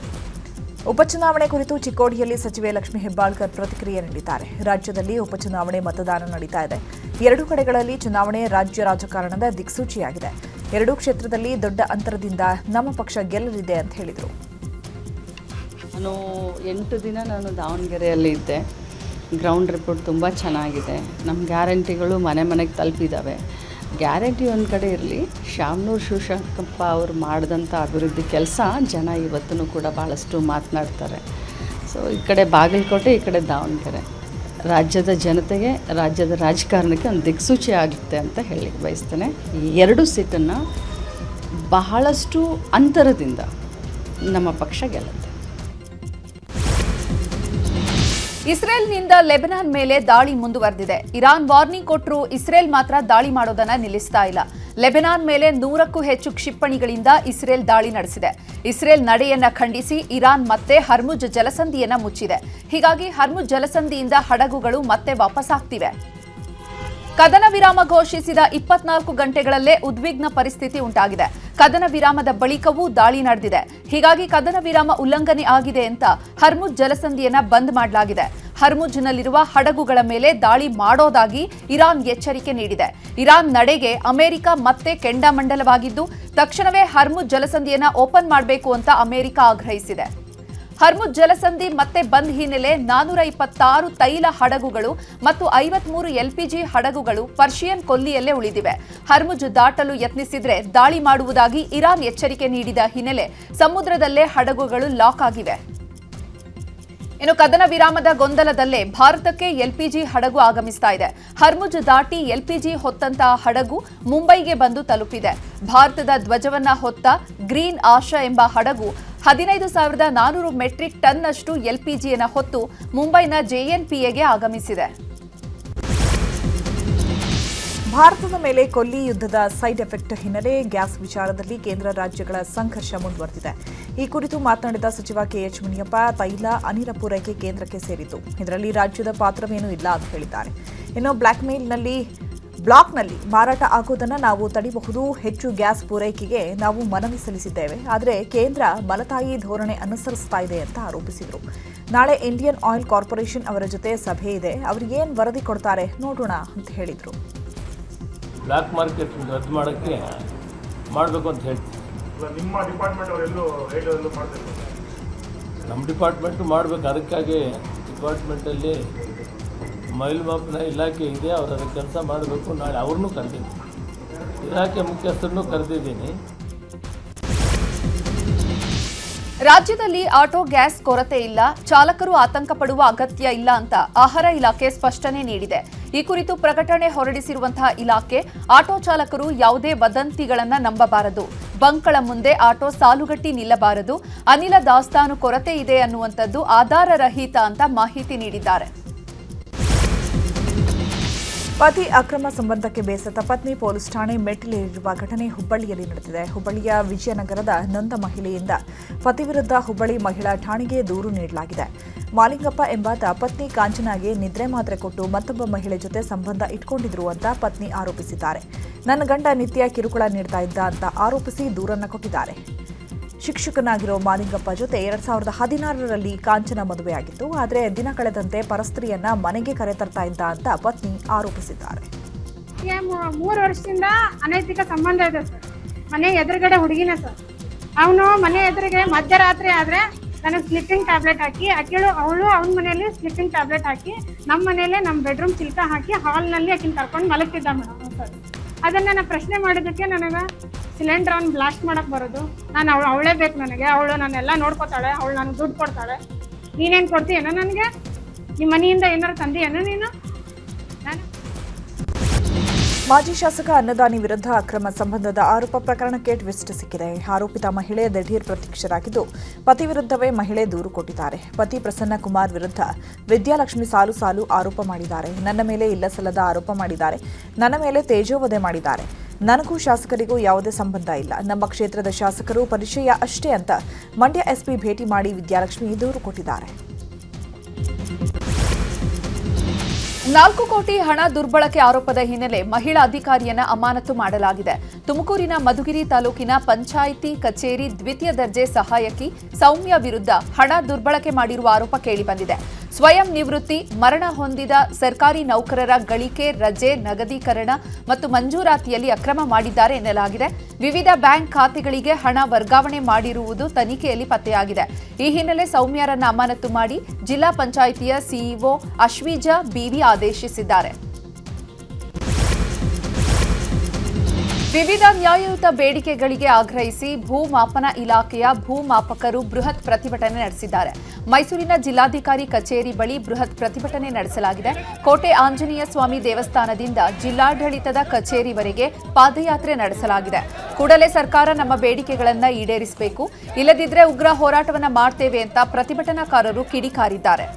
ಉಪಚುನಾವಣೆ ಕುರಿತು ಚಿಕ್ಕೋಡಿಯಲ್ಲಿ ಸಚಿವೆ ಲಕ್ಷ್ಮೀ ಹೆಬ್ಬಾಳ್ಕರ್ ಪ್ರತಿಕ್ರಿಯೆ ನೀಡಿದ್ದಾರೆ. ರಾಜ್ಯದಲ್ಲಿ ಉಪಚುನಾವಣೆ ಮತದಾನ ನಡೀತಾ ಇದೆ. ಎರಡೂ ಕಡೆಗಳಲ್ಲಿ ಚುನಾವಣೆ ರಾಜ್ಯ ರಾಜಕಾರಣದ ದಿಕ್ಸೂಚಿಯಾಗಿದೆ. ಎರಡೂ ಕ್ಷೇತ್ರದಲ್ಲಿ ದೊಡ್ಡ ಅಂತರದಿಂದ ನಮ್ಮ ಪಕ್ಷ ಗೆಲ್ಲಲಿದೆ ಅಂತ ಹೇಳಿದರು. ನಾನು 8 ದಿನ ದಾವಣಗೆರೆಯಲ್ಲಿ ಇದ್ದೆ. ಗ್ರೌಂಡ್ ರಿಪೋರ್ಟ್ ತುಂಬ ಚೆನ್ನಾಗಿದೆ. ನಮ್ಮ ಗ್ಯಾರಂಟಿಗಳು ಮನೆ ಮನೆಗೆ ತಲುಪಿದ್ದಾವೆ. ಗ್ಯಾರಂಟಿ ಒಂದು ಕಡೆ ಇರಲಿ, ಶಾಮನೂರು ಶಿವಶಂಕರಪ್ಪ ಅವರು ಮಾಡಿದಂಥ ಅಭಿವೃದ್ಧಿ ಕೆಲಸ ಜನ ಇವತ್ತೂ ಕೂಡ ಭಾಳಷ್ಟು ಮಾತನಾಡ್ತಾರೆ. ಸೊ ಈ ಕಡೆ ಬಾಗಲಕೋಟೆ, ಈ ಕಡೆ ದಾವಣಗೆರೆ ರಾಜ್ಯದ ಜನತೆಗೆ, ರಾಜ್ಯದ ರಾಜಕಾರಣಕ್ಕೆ ಒಂದು ದಿಕ್ಸೂಚಿ ಆಗುತ್ತೆ ಅಂತ ಹೇಳಿ ಬಯಸ್ತೇನೆ. ಈ 2 ಸೀಟನ್ನು ಬಹಳಷ್ಟು ಅಂತರದಿಂದ ನಮ್ಮ ಪಕ್ಷ ಗೆಲ್ಲುತ್ತೆ. ಇಸ್ರೇಲ್ನಿಂದ ಲೆಬನಾನ್ ಮೇಲೆ ದಾಳಿ ಮುಂದುವರೆದಿದೆ. ಇರಾನ್ ವಾರ್ನಿಂಗ್ ಕೊಟ್ಟರೂ ಇಸ್ರೇಲ್ ಮಾತ್ರ ದಾಳಿ ಮಾಡೋದನ್ನ ನಿಲ್ಲಿಸ್ತಾ ಇಲ್ಲ. ಲೆಬನಾನ್ ಮೇಲೆ 100ಕ್ಕೂ ಹೆಚ್ಚು ಕ್ಷಿಪಣಿಗಳಿಂದ ಇಸ್ರೇಲ್ ದಾಳಿ ನಡೆಸಿದೆ. ಇಸ್ರೇಲ್ ನಡೆಯನ್ನ ಖಂಡಿಸಿ ಇರಾನ್ ಮತ್ತೆ ಹರ್ಮುಜ್ ಜಲಸಂಧಿಯನ್ನ ಮುಚ್ಚಿದೆ. ಹೀಗಾಗಿ ಹರ್ಮುಜ್ ಜಲಸಂಧಿಯಿಂದ ಹಡಗುಗಳು ಮತ್ತೆ ವಾಪಸ್ಸಾಗ್ತಿವೆ. ಕದನ ವಿರಾಮ ಘೋಷಿಸಿದ 24 ಗಂಟೆಗಳಲ್ಲೇ ಉದ್ವಿಗ್ನ ಪರಿಸ್ಥಿತಿ ಉಂಟಾಗಿದೆ. ಕದನ ವಿರಾಮದ ಬಳಿಕವೂ ದಾಳಿ ನಡೆದಿದೆ. ಹೀಗಾಗಿ ಕದನ ವಿರಾಮ ಉಲ್ಲಂಘನೆ ಆಗಿದೆ ಅಂತ ಹರ್ಮುಜ್ ಜಲಸಂಧಿಯನ್ನ ಬಂದ್ ಮಾಡಲಾಗಿದೆ. ಹರ್ಮುಜ್ನಲ್ಲಿರುವ ಹಡಗುಗಳ ಮೇಲೆ ದಾಳಿ ಮಾಡೋದಾಗಿ ಇರಾನ್ ಎಚ್ಚರಿಕೆ ನೀಡಿದೆ. ಇರಾನ್ ನಡೆಗೆ ಅಮೆರಿಕ ಮತ್ತೆ ಕೆಂಡಾಮಂಡಲವಾಗಿದ್ದು, ತಕ್ಷಣವೇ ಹರ್ಮುಜ್ ಜಲಸಂಧಿಯನ್ನ ಓಪನ್ ಮಾಡಬೇಕು ಅಂತ ಅಮೆರಿಕ ಆಗ್ರಹಿಸಿದೆ. ಹರ್ಮುಜ್ ಜಲಸಂಧಿ ಮತ್ತೆ ಬಂದ್ ಹಿನ್ನೆಲೆ 426 ತೈಲ ಹಡಗುಗಳು ಮತ್ತು 53 LPG ಹಡಗುಗಳು ಪರ್ಷಿಯನ್ ಕೊಲ್ಲಿಯಲ್ಲೇ ಉಳಿದಿವೆ. ಹರ್ಮುಜ್ ದಾಟಲು ಯತ್ನಿಸಿದ್ರೆ ದಾಳಿ ಮಾಡುವುದಾಗಿ ಇರಾನ್ ಎಚ್ಚರಿಕೆ ನೀಡಿದ ಹಿನ್ನೆಲೆ ಸಮುದ್ರದಲ್ಲೇ ಹಡಗುಗಳು ಲಾಕ್ ಆಗಿವೆ. ಇನ್ನು ಕದನ ವಿರಾಮದ ಗೊಂದಲದಲ್ಲೇ ಭಾರತಕ್ಕೆ LPG ಹಡಗು ಆಗಮಿಸ್ತಾ ಇದೆ. ಹರ್ಮುಜ್ ದಾಟಿ LPG ಹೊತ್ತಂತಹ ಹಡಗು ಮುಂಬೈಗೆ ಬಂದು ತಲುಪಿದೆ. ಭಾರತದ ಧ್ವಜವನ್ನ ಹೊತ್ತ ಗ್ರೀನ್ ಆಶಾ ಎಂಬ ಹಡಗು 15,400 ಮೆಟ್ರಿಕ್ ಟನ್ನಷ್ಟು LPGಯನ್ನು ಹೊತ್ತು ಮುಂಬೈನ JNPAಗೆ ಆಗಮಿಸಿದೆ. ಭಾರತದ ಮೇಲೆ ಕೊಲ್ಲಿ ಯುದ್ಧದ ಸೈಡ್ ಎಫೆಕ್ಟ್ ಹಿನ್ನೆಲೆ ಗ್ಯಾಸ್ ವಿಚಾರದಲ್ಲಿ ಕೇಂದ್ರ ರಾಜ್ಯಗಳ ಸಂಘರ್ಷ ಮುಂದುವರೆದಿದೆ. ಈ ಕುರಿತು ಮಾತನಾಡಿದ ಸಚಿವ KH ಮುನಿಯಪ್ಪ, ತೈಲ ಅನಿಲ ಪೂರೈಕೆ ಕೇಂದ್ರಕ್ಕೆ ಸೇರಿತು, ಇದರಲ್ಲಿ ರಾಜ್ಯದ ಪಾತ್ರವೇನೂ ಇಲ್ಲ ಅಂತ ಹೇಳಿದ್ದಾರೆ. ಇನ್ನು ಬ್ಲಾಕ್ನಲ್ಲಿ ಮಾರಾಟ ಆಗೋದನ್ನು ನಾವು ತಡೆಯಬಹುದು. ಹೆಚ್ಚು ಗ್ಯಾಸ್ ಪೂರೈಕೆಗೆ ನಾವು ಮನವಿ ಸಲ್ಲಿಸಿದ್ದೇವೆ, ಆದರೆ ಕೇಂದ್ರ ಮಲತಾಯಿ ಧೋರಣೆ ಅನುಸರಿಸ್ತಾ ಇದೆ ಅಂತ ಆರೋಪಿಸಿದರು. ನಾಳೆ ಇಂಡಿಯನ್ ಆಯಿಲ್ ಕಾರ್ಪೊರೇಷನ್ ಅವರ ಜೊತೆ ಸಭೆ ಇದೆ, ಅವರಿಗೇನು ವರದಿ ಕೊಡ್ತಾರೆ ನೋಡೋಣ ಅಂತ ಹೇಳಿದರು. ಬ್ಲ್ಯಾಕ್ ಮಾರ್ಕೆಟ್ ರದ್ದು ಮಾಡೋಕ್ಕೆ ಮಾಡಬೇಕು ಅಂತ ಹೇಳ್ತೀವಿ. ನಿಮ್ಮ ಡಿಪಾರ್ಟ್ಮೆಂಟ್ ಅವರೆಲ್ಲೂ ಮಾಡಬೇಕು, ನಮ್ಮ ಡಿಪಾರ್ಟ್ಮೆಂಟು ಮಾಡಬೇಕು. ಅದಕ್ಕಾಗಿ ಡಿಪಾರ್ಟ್ಮೆಂಟಲ್ಲಿ ಮೈಲ್ಮಾಪನ ಇಲಾಖೆ ಇದೆ, ಅವರು ಅದಕ್ಕೆ ಕೆಲಸ ಮಾಡಬೇಕು. ನಾಳೆ ಅವ್ರನ್ನೂ ಕರೆದಿದ್ದೀನಿ, ಇಲಾಖೆ ಮುಖ್ಯಸ್ಥರನ್ನೂ ಕರೆದಿದ್ದೀನಿ. ರಾಜ್ಯದಲ್ಲಿ ಆಟೋ ಗ್ಯಾಸ್ ಕೊರತೆ ಇಲ್ಲ, ಚಾಲಕರು ಆತಂಕ ಪಡುವ ಅಗತ್ಯ ಇಲ್ಲ ಅಂತ ಆಹಾರ ಇಲಾಖೆ ಸ್ಪಷ್ಟನೆ ನೀಡಿದೆ. ಈ ಕುರಿತು ಪ್ರಕಟಣೆ ಹೊರಡಿಸಿರುವಂತಹ ಇಲಾಖೆ, ಆಟೋ ಚಾಲಕರು ಯಾವುದೇ ವದಂತಿಗಳನ್ನ ನಂಬಬಾರದು, ಬಂಕ್ಗಳ ಮುಂದೆ ಆಟೋ ಸಾಲುಗಟ್ಟಿ ನಿಲ್ಲಬಾರದು, ಅನಿಲ ದಾಸ್ತಾನು ಕೊರತೆ ಇದೆ ಅನ್ನುವಂಥದ್ದು ಆಧಾರರಹಿತ ಅಂತ ಮಾಹಿತಿ ನೀಡಿದ್ದಾರೆ. ಪತಿ ಅಕ್ರಮ ಸಂಬಂಧಕ್ಕೆ ಬೇಸತ್ತ ಪತ್ನಿ ಪೊಲೀಸ್ ಠಾಣೆ ಮೆಟ್ಟಿಲೇರಿರುವ ಘಟನೆ ಹುಬ್ಬಳ್ಳಿಯಲ್ಲಿ ನಡೆದಿದೆ. ಹುಬ್ಬಳ್ಳಿಯ ವಿಜಯನಗರದ ನೊಂದ ಮಹಿಳೆಯಿಂದ ಪತಿ ವಿರುದ್ಧ ಹುಬ್ಬಳ್ಳಿ ಮಹಿಳಾ ಠಾಣೆಗೆ ದೂರು ನೀಡಲಾಗಿದೆ. ಮಾಲಿಂಗಪ್ಪ ಎಂಬಾತ ಪತ್ನಿ ಕಾಂಚನಾಗೆ ನಿದ್ರೆ ಮಾತ್ರೆ ಕೊಟ್ಟು ಮತ್ತೊಬ್ಬ ಮಹಿಳೆ ಜೊತೆ ಸಂಬಂಧ ಇಟ್ಕೊಂಡಿದ್ರು ಅಂತ ಪತ್ನಿ ಆರೋಪಿಸಿದ್ದಾರೆ. ನನ್ನ ಗಂಡ ನಿತ್ಯ ಕಿರುಕುಳ ನೀಡ್ತಾ ಇದ್ದ ಅಂತ ಆರೋಪಿಸಿ ದೂರನ್ನ ಕೊಟ್ಟಿದ್ದಾರೆ. ಶಿಕ್ಷಕನಾಗಿರೋ ಮಾಲಿಂಗಪ್ಪ ಜೊತೆ 2016ರಲ್ಲಿ ಕಾಂಚನ ಮದುವೆಯಾಗಿತ್ತು. ಆದರೆ ದಿನ ಕಳೆದಂತೆ ಪರಸ್ತ್ರೀಯನ್ನ ಮನೆಗೆ ಕರೆತರ್ತಾ ಇದ್ದ ಅಂತ ಪತ್ನಿ ಆರೋಪಿಸಿದ್ದಾರೆ. 3 ವರ್ಷದಿಂದ ಅನೈತಿಕ ಸಂಬಂಧ ಇದೆ ಸರ್. ಮನೆ ಎದುರುಗಡೆ ಹುಡುಗಿನ ಸರ್. ಅವನು ಮನೆ ಎದುರಿಗೆ ಮಧ್ಯರಾತ್ರಿ ಆದ್ರೆ ನನಗೆ ಸ್ಲಿಪ್ಪಿಂಗ್ ಟ್ಯಾಬ್ಲೆಟ್ ಹಾಕಿ ಅವಳು ಅವನ ಮನೆಯಲ್ಲಿ ಸ್ಲಿಪ್ಪಿಂಗ್ ಟ್ಯಾಬ್ಲೆಟ್ ಹಾಕಿ ನಮ್ಮ ಮನೆಯಲ್ಲೇ ನಮ್ಮ ಬೆಡ್ರೂಮ್ ಚಿಲ್ಕ ಹಾಕಿ ಹಾಲ್ನಲ್ಲಿ ಆಕಿನ ಕರ್ಕೊಂಡು ಮಲಗ್ತಿದ್ದ ಮೇಡಮ್ ಸರ್. ಅದನ್ನ ನಾನು ಪ್ರಶ್ನೆ ಮಾಡಿದ್ದಕ್ಕೆ ನನಗೆ ಸಿಲಿಂಡರ್ ಅವ್ನು ಬ್ಲಾಸ್ಟ್ ಮಾಡಕ್ ಬರೋದು, ನಾನು ಅವಳೇ ಬೇಕು ನನಗೆ, ಅವಳು ನಾನೆಲ್ಲ ನೋಡ್ಕೊತಾಳೆ, ಅವಳು ನನಗೆ ದುಡ್ಡು ಕೊಡ್ತಾಳೆ, ನೀನೇನು ಕೊಡ್ತೀಯೇನೋ ನನಗೆ, ನಿಮ್ಮ ಮನೆಯಿಂದ ಏನಾರು ತಂದೀಯೇನೋ ನೀನು. ಮಾಜಿ ಶಾಸಕ ಅನ್ನದಾನಿ ವಿರುದ್ಧ ಅಕ್ರಮ ಸಂಬಂಧದ ಆರೋಪ ಪ್ರಕರಣಕ್ಕೆ ಟ್ವಿಸ್ಟ್ ಸಿಕ್ಕಿದೆ. ಆರೋಪಿತ ಮಹಿಳೆ ದಿಢೀರ್ ಪ್ರತ್ಯಕ್ಷರಾಗಿದ್ದು, ಪತಿ ವಿರುದ್ಧವೇ ಮಹಿಳೆ ದೂರು ಕೊಟ್ಟಿದ್ದಾರೆ. ಪತಿ ಪ್ರಸನ್ನ ಕುಮಾರ್ ವಿರುದ್ಧ ವಿದ್ಯಾಲಕ್ಷ್ಮಿ ಸಾಲು ಸಾಲು ಆರೋಪ ಮಾಡಿದ್ದಾರೆ. ನನ್ನ ಮೇಲೆ ಇಲ್ಲಸಲ್ಲದ ಆರೋಪ ಮಾಡಿದ್ದಾರೆ, ನನ್ನ ಮೇಲೆ ತೇಜೋವಧೆ ಮಾಡಿದ್ದಾರೆ. ನನಗೂ ಶಾಸಕರಿಗೂ ಯಾವುದೇ ಸಂಬಂಧ ಇಲ್ಲ, ನಮ್ಮ ಕ್ಷೇತ್ರದ ಶಾಸಕರು ಪರಿಚಯ ಅಷ್ಟೇ ಅಂತ ಮಂಡ್ಯ SP ಭೇಟಿ ಮಾಡಿ ವಿದ್ಯಾಲಕ್ಷ್ಮಿ ದೂರು ಕೊಟ್ಟಿದ್ದಾರೆ. 4 ಕೋಟಿ ಹಣ ದುರ್ಬಳಕೆ ಆರೋಪದ ಹಿನ್ನೆಲೆ ಮಹಿಳಾ ಅಧಿಕಾರಿಯನ್ನ ಅಮಾನತು ಮಾಡಲಾಗಿದೆ. ತುಮಕೂರಿನ ಮಧುಗಿರಿ ತಾಲೂಕಿನ ಪಂಚಾಯಿತಿ ಕಚೇರಿ ದ್ವಿತೀಯ ದರ್ಜೆ ಸಹಾಯಕಿ ಸೌಮ್ಯ ವಿರುದ್ಧ ಹಣ ದುರ್ಬಳಕೆ ಮಾಡಿರುವ ಆರೋಪ ಕೇಳಿಬಂದಿದೆ. ಸ್ವಯಂ ನಿವೃತ್ತಿ, ಮರಣ ಹೊಂದಿದ ಸರ್ಕಾರಿ ನೌಕರರ ಗಳಿಕೆ, ರಜೆ, ನಗದೀಕರಣ ಮತ್ತು ಮಂಜೂರಾತಿಯಲ್ಲಿ ಅಕ್ರಮ ಮಾಡಿದ್ದಾರೆ ಎನ್ನಲಾಗಿದೆ. ವಿವಿಧ ಬ್ಯಾಂಕ್ ಖಾತೆಗಳಿಗೆ ಹಣ ವರ್ಗಾವಣೆ ಮಾಡಿರುವುದು ತನಿಖೆಯಲ್ಲಿ ಪತ್ತೆಯಾಗಿದೆ. ಈ ಹಿನ್ನೆಲೆ ಸೌಮ್ಯರನ್ನ ಅಮಾನತು ಮಾಡಿ ಜಿಲ್ಲಾ ಪಂಚಾಯಿತಿಯ ಸಿಇಒ ಅಶ್ವಿಜಾ ಬಿವಿ ಆದೇಶಿಸಿದ್ದಾರೆ. ವಿವಿಧ ನ್ಯಾಯಯುತ ಬೇಡಿಕೆಗಳಿಗೆ ಆಗ್ರಹಿಸಿ ಭೂಮಾಪನ ಇಲಾಖೆಯ ಭೂಮಾಪಕರು ಬೃಹತ್ ಪ್ರತಿಭಟನೆ ನಡೆಸಿದ್ದಾರೆ. ಮೈಸೂರಿನ ಜಿಲ್ಲಾಧಿಕಾರಿ ಕಚೇರಿ ಬಳಿ ಬೃಹತ್ ಪ್ರತಿಭಟನೆ ನಡೆಸಲಾಗಿದೆ. ಕೋಟೆ ಆಂಜನೇಯ ಸ್ವಾಮಿ ದೇವಸ್ಥಾನದಿಂದ ಜಿಲ್ಲಾಡಳಿತದ ಕಚೇರಿವರೆಗೆ ಪಾದಯಾತ್ರೆ ನಡೆಸಲಾಗಿದೆ. ಕೂಡಲೇ ಸರ್ಕಾರ ನಮ್ಮ ಬೇಡಿಕೆಗಳನ್ನು ಈಡೇರಿಸಬೇಕು, ಇಲ್ಲದಿದ್ದರೆ ಉಗ್ರ ಹೋರಾಟವನ್ನು ಮಾಡ್ತೇವೆ ಅಂತ ಪ್ರತಿಭಟನಾಕಾರರು ಕಿಡಿಕಾರಿದ್ದಾರೆ.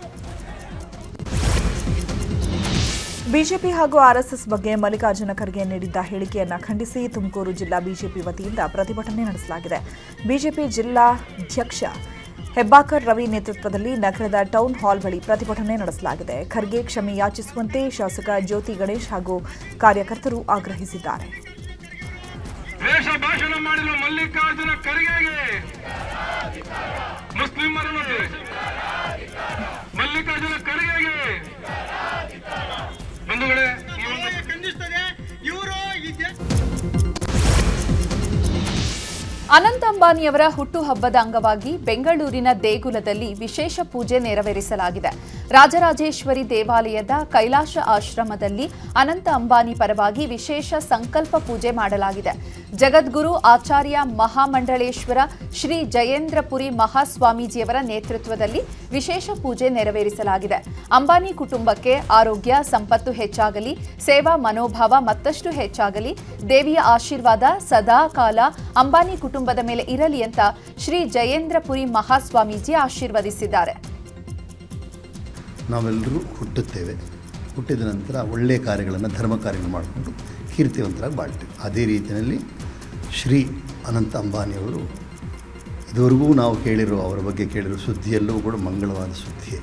ಬಿಜೆಪಿ ಹಾಗೂ ಆರ್ಎಸ್ಎಸ್ ಬಗ್ಗೆ ಮಲ್ಲಿಕಾರ್ಜುನ ಖರ್ಗೆ ನೀಡಿದ್ದ ಹೇಳಿಕೆಯನ್ನು ಖಂಡಿಸಿ ತುಮಕೂರು ಜಿಲ್ಲಾ ಬಿಜೆಪಿ ವತಿಯಿಂದ ಪ್ರತಿಭಟನೆ ನಡೆಸಲಾಗಿದೆ. ಬಿಜೆಪಿ ಜಿಲ್ಲಾಧ್ಯಕ್ಷ ಹೆಬ್ಬಾಕರ್ ರವಿ ನೇತೃತ್ವದಲ್ಲಿ ನಗರದ ಟೌನ್ ಹಾಲ್ ಬಳಿ ಪ್ರತಿಭಟನೆ ನಡೆಸಲಾಗಿದೆ. ಖರ್ಗೆ ಕ್ಷಮೆ ಯಾಚಿಸುವಂತೆ ಶಾಸಕ ಜ್ಯೋತಿ ಗಣೇಶ್ ಹಾಗೂ ಕಾರ್ಯಕರ್ತರು ಆಗ್ರಹಿಸಿದ್ದಾರೆ. ದ್ವೇಷ ಭಾಷಣ ಮಾಡಿರುವ ಮಲ್ಲಿಕಾರ್ಜುನ ಖರ್ಗೆಗೆ ಮುಸ್ಲಿಮರನ್ನು ಮಲ್ಲಿಕಾರ್ಜುನ ಖರ್ಗೆಗೆ ಬಂಧುಗಳೇ ಖಂಡಿಸ್ತದೆ ಇವರು ಅನಂತ್ ಅಂಬಾನಿಯವರ ಹುಟ್ಟುಹಬ್ಬದ ಅಂಗವಾಗಿ ಬೆಂಗಳೂರಿನ ದೇಗುಲದಲ್ಲಿ ವಿಶೇಷ ಪೂಜೆ ನೆರವೇರಿಸಲಾಗಿದೆ. ರಾಜರಾಜೇಶ್ವರಿ ದೇವಾಲಯದ ಕೈಲಾಶ ಆಶ್ರಮದಲ್ಲಿ ಅನಂತ ಅಂಬಾನಿ ಪರವಾಗಿ ವಿಶೇಷ ಸಂಕಲ್ಪ ಪೂಜೆ ಮಾಡಲಾಗಿದೆ. ಜಗದ್ಗುರು ಆಚಾರ್ಯ ಮಹಾಮಂಡಳೇಶ್ವರ ಶ್ರೀ ಜಯೇಂದ್ರಪುರಿ ಮಹಾಸ್ವಾಮೀಜಿಯವರ ನೇತೃತ್ವದಲ್ಲಿ ವಿಶೇಷ ಪೂಜೆ ನೆರವೇರಿಸಲಾಗಿದೆ. ಅಂಬಾನಿ ಕುಟುಂಬಕ್ಕೆ ಆರೋಗ್ಯ ಸಂಪತ್ತು ಹೆಚ್ಚಾಗಲಿ, ಸೇವಾ ಮನೋಭಾವ ಮತ್ತಷ್ಟು ಹೆಚ್ಚಾಗಲಿ, ದೇವಿಯ ಆಶೀರ್ವಾದ ಸದಾ ಕಾಲ ಅಂಬಾನಿ ಕುಟುಂಬದ ಮೇಲೆ ಇರಲಿ ಅಂತ ಶ್ರೀ ಜಯೇಂದ್ರಪುರಿ ಮಹಾಸ್ವಾಮೀಜಿ ಆಶೀರ್ವದಿಸಿದ್ದಾರೆ. ನಾವೆಲ್ಲರೂ ಹುಟ್ಟುತ್ತೇವೆ. ಹುಟ್ಟಿದ ನಂತರ ಒಳ್ಳೆಯ ಕಾರ್ಯಗಳನ್ನು ಧರ್ಮ ಕಾರ್ಯಗಳನ್ನು ಮಾಡಿಕೊಂಡು ಕೀರ್ತಿವಂತರಾಗಿ ಬಾಳ್ತೇವೆ. ಅದೇ ರೀತಿಯಲ್ಲಿ ಶ್ರೀ ಅನಂತ ಅಂಬಾನಿಯವರು ಇದುವರೆಗೂ ನಾವು ಅವರ ಬಗ್ಗೆ ಕೇಳಿರೋ ಸುದ್ದಿಯೆಲ್ಲವೂ ಕೂಡ ಮಂಗಳವಾದ ಸುದ್ದಿಯೇ.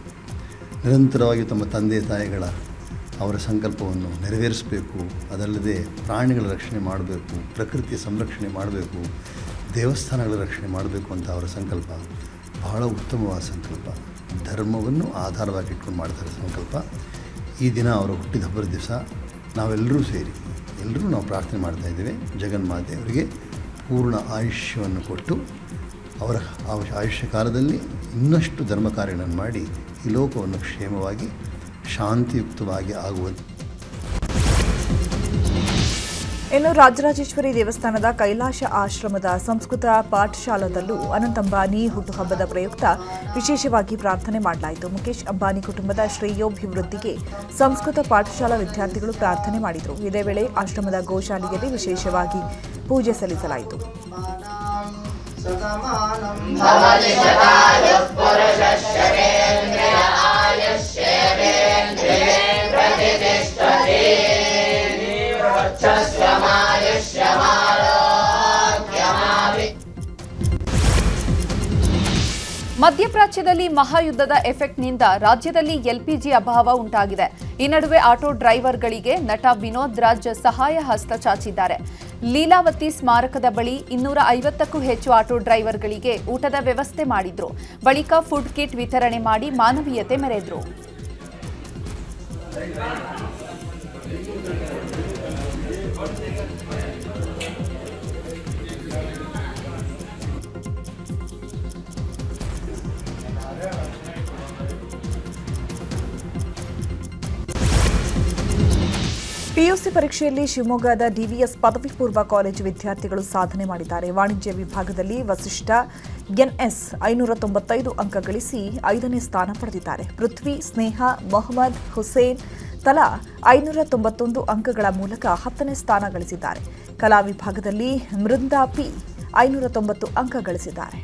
ನಿರಂತರವಾಗಿ ತಮ್ಮ ತಂದೆ ತಾಯಿಗಳ ಅವರ ಸಂಕಲ್ಪವನ್ನು ನೆರವೇರಿಸಬೇಕು, ಅದಲ್ಲದೆ ಪ್ರಾಣಿಗಳ ರಕ್ಷಣೆ ಮಾಡಬೇಕು, ಪ್ರಕೃತಿಯ ಸಂರಕ್ಷಣೆ ಮಾಡಬೇಕು, ದೇವಸ್ಥಾನಗಳ ರಕ್ಷಣೆ ಮಾಡಬೇಕು ಅಂತ ಅವರ ಸಂಕಲ್ಪ ಬಹಳ ಉತ್ತಮವಾದ ಸಂಕಲ್ಪ. ಧರ್ಮವನ್ನು ಆಧಾರವಾಗಿ ಇಟ್ಕೊಂಡು ಮಾಡ್ತಾರೆ ಸಂಕಲ್ಪ. ಈ ದಿನ ಅವರ ಹುಟ್ಟಿದ ಹಬ್ಬದ ದಿವಸ ನಾವೆಲ್ಲರೂ ಸೇರಿ ನಾವು ಪ್ರಾರ್ಥನೆ ಮಾಡ್ತಾಯಿದ್ದೇವೆ. ಜಗನ್ಮಾತೆ ಅವರಿಗೆ ಪೂರ್ಣ ಆಯುಷ್ಯವನ್ನು ಕೊಟ್ಟು ಅವರ ಆಯುಷ್ಯ ಕಾಲದಲ್ಲಿ ಇನ್ನಷ್ಟು ಧರ್ಮ ಕಾರ್ಯಗಳನ್ನು ಮಾಡಿ ಈ ಲೋಕವನ್ನು ಕ್ಷೇಮವಾಗಿ ಶಾಂತಿಯುಕ್ತವಾಗಿ ಆಗುವುದು. ಇನ್ನು ರಾಜರಾಜೇಶ್ವರಿ ದೇವಸ್ಥಾನದ ಕೈಲಾಶ ಆಶ್ರಮದ ಸಂಸ್ಕೃತ ಪಾಠಶಾಲದಲ್ಲೂ ಅನಂತ್ ಅಂಬಾನಿ ಹುಟ್ಟುಹಬ್ಬದ ಪ್ರಯುಕ್ತ ವಿಶೇಷವಾಗಿ ಪ್ರಾರ್ಥನೆ ಮಾಡಲಾಯಿತು. ಮುಖೇಶ್ ಅಂಬಾನಿ ಕುಟುಂಬದ ಶ್ರೇಯೋಭಿವೃದ್ಧಿಗೆ ಸಂಸ್ಕೃತ ಪಾಠಶಾಲಾ ವಿದ್ಯಾರ್ಥಿಗಳು ಪ್ರಾರ್ಥನೆ ಮಾಡಿದರು. ಇದೇ ವೇಳೆ ಆಶ್ರಮದ ಗೋಶಾಲೆಯಲ್ಲಿ ವಿಶೇಷವಾಗಿ ಪೂಜೆ ಸಲ್ಲಿಸಲಾಯಿತು. ಮಧ್ಯಪ್ರಾಚ್ಯದಲ್ಲಿ ಮಹಾಯುದ್ಧದ ಎಫೆಕ್ಟ್ನಿಂದ ರಾಜ್ಯದಲ್ಲಿ ಎಲ್ಪಿಜಿ ಅಭಾವ ಉಂಟಾಗಿದೆ. ಈ ನಡುವೆ ಆಟೋ ಡ್ರೈವರ್ಗಳಿಗೆ ನಟ ವಿನೋದ್ ರಾಜ್ ಸಹಾಯ ಹಸ್ತ ಚಾಚಿದ್ದಾರೆ. ಲೀಲಾವತಿ ಸ್ಮಾರಕದ ಬಳಿ 250ಕ್ಕೂ ಹೆಚ್ಚು ಆಟೋ ಡ್ರೈವರ್ಗಳಿಗೆ ಊಟದ ವ್ಯವಸ್ಥೆ ಮಾಡಿದ್ರು. ಬಳಿಕ ಫುಡ್ ಕಿಟ್ ವಿತರಣೆ ಮಾಡಿ ಮಾನವೀಯತೆ ಮೆರೆದ್ರು. ಪಿಯುಸಿ ಪರೀಕ್ಷೆಯಲ್ಲಿ ಶಿವಮೊಗ್ಗದ ಡಿವಿಎಸ್ ಪದವಿ ಪೂರ್ವ ಕಾಲೇಜು ವಿದ್ಯಾರ್ಥಿಗಳು ಸಾಧನೆ ಮಾಡಿದ್ದಾರೆ. ವಾಣಿಜ್ಯ ವಿಭಾಗದಲ್ಲಿ ವಸಿಷ್ಠ ಎನ್ಎಸ್ 595 ಅಂಕ ಗಳಿಸಿ 5ನೇ ಸ್ಥಾನ ಪಡೆದಿದ್ದಾರೆ. ಪೃಥ್ವಿ, ಸ್ನೇಹ, ಮೊಹಮ್ಮದ್ ಹುಸೇನ್ ತಲಾ 591 ಅಂಕಗಳ ಮೂಲಕ 10ನೇ ಸ್ಥಾನ ಗಳಿಸಿದ್ದಾರೆ. ಕಲಾ ವಿಭಾಗದಲ್ಲಿ ಮೃಂದಾ ಪಿ 590 ಅಂಕ ಗಳಿಸಿದ್ದಾರೆ.